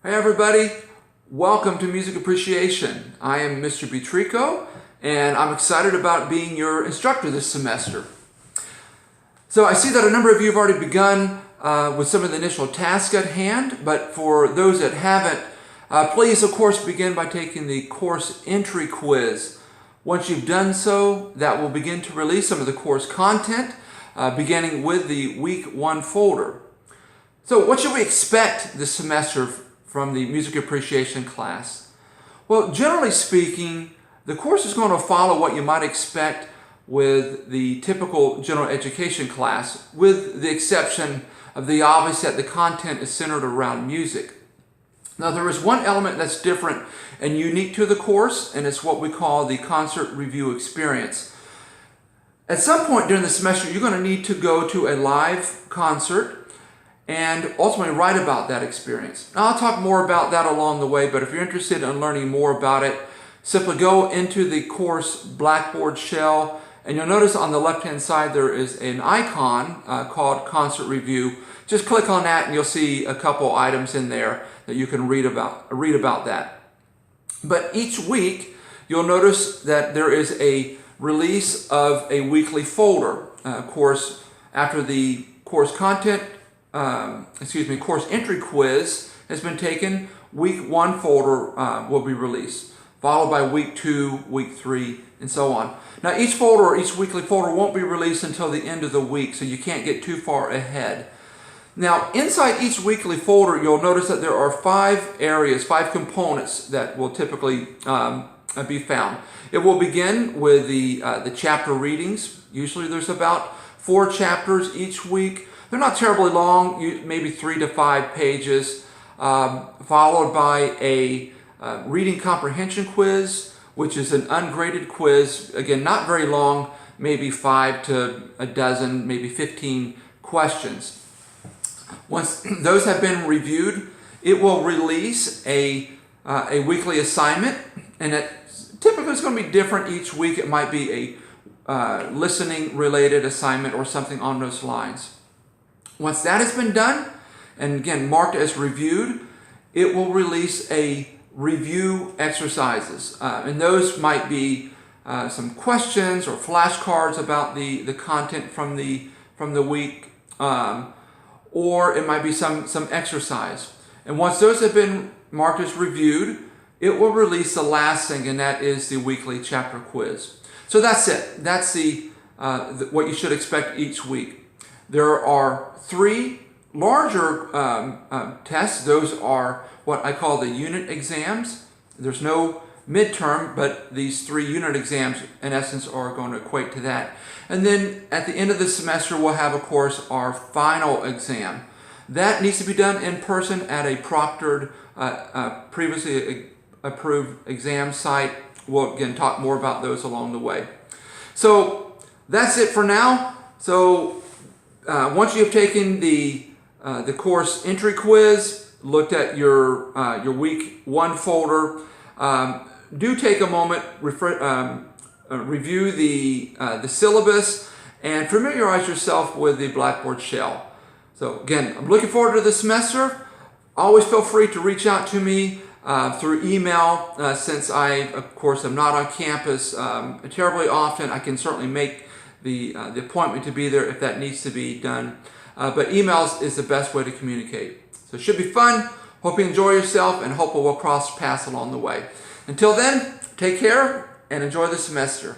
Hey everybody, welcome to Music Appreciation. I am Mr. Butrico and I'm excited about being your instructor this semester. So I see that a number of you have already begun with some of the initial tasks at hand, but for those that haven't, please of course begin by taking the course entry quiz. Once you've done so, that will begin to release some of the course content, beginning with the week 1 folder. So what should we expect this semester from the music appreciation class? Well, generally speaking, the course is going to follow what you might expect with the typical general education class, with the exception of the obvious that the content is centered around music. Now, there is one element that's different and unique to the course, and it's what we call the concert review experience. At some point during the semester, you're going to need to go to a live concert and ultimately write about that experience. Now, I'll talk more about that along the way, but if you're interested in learning more about it, simply go into the course Blackboard shell, and you'll notice on the left-hand side there is an icon called Concert Review. Just click on that and you'll see a couple items in there that you can read about that. But each week, you'll notice that there is a release of a weekly folder. Of course, after the course content course entry quiz has been taken, week 1 folder will be released, followed by week 2, week 3, and so on. Now, each folder or each weekly folder won't be released until the end of the week, so you can't get too far ahead. Now, inside each weekly folder, you'll notice that there are 5 areas, 5 components that will typically be found. It will begin with the chapter readings. Usually there's about 4 chapters each week. They're not terribly long, maybe 3 to 5 pages, followed by a reading comprehension quiz, which is an ungraded quiz. Again, not very long, maybe 5 to a dozen, maybe 15 questions. Once those have been reviewed, it will release a weekly assignment, and it typically is going to be different each week. It might be a listening related assignment or something on those lines. Once that has been done, and again marked as reviewed, it will release a review exercises. And those might be some questions or flashcards about the content from the week, or it might be some exercise. And once those have been marked as reviewed, it will release the last thing, and that is the weekly chapter quiz. So that's it. That's what you should expect each week. There are 3 larger tests. Those are what I call the unit exams. There's no midterm, but these 3 unit exams in essence are going to equate to that. And then at the end of the semester, we'll have, of course, our final exam. That needs to be done in person at a proctored, previously approved exam site. We'll again talk more about those along the way. So that's it for now. So once you have taken the course entry quiz, looked at your week 1 folder, do take a moment, review the syllabus, and familiarize yourself with the Blackboard shell. So again, I'm looking forward to the semester. Always feel free to reach out to me through email. Since I, of course, am not on campus terribly often, I can certainly make the appointment to be there if that needs to be done. But emails is the best way to communicate. So it should be fun. Hope you enjoy yourself, and hope we'll cross paths along the way. Until then, take care and enjoy the semester.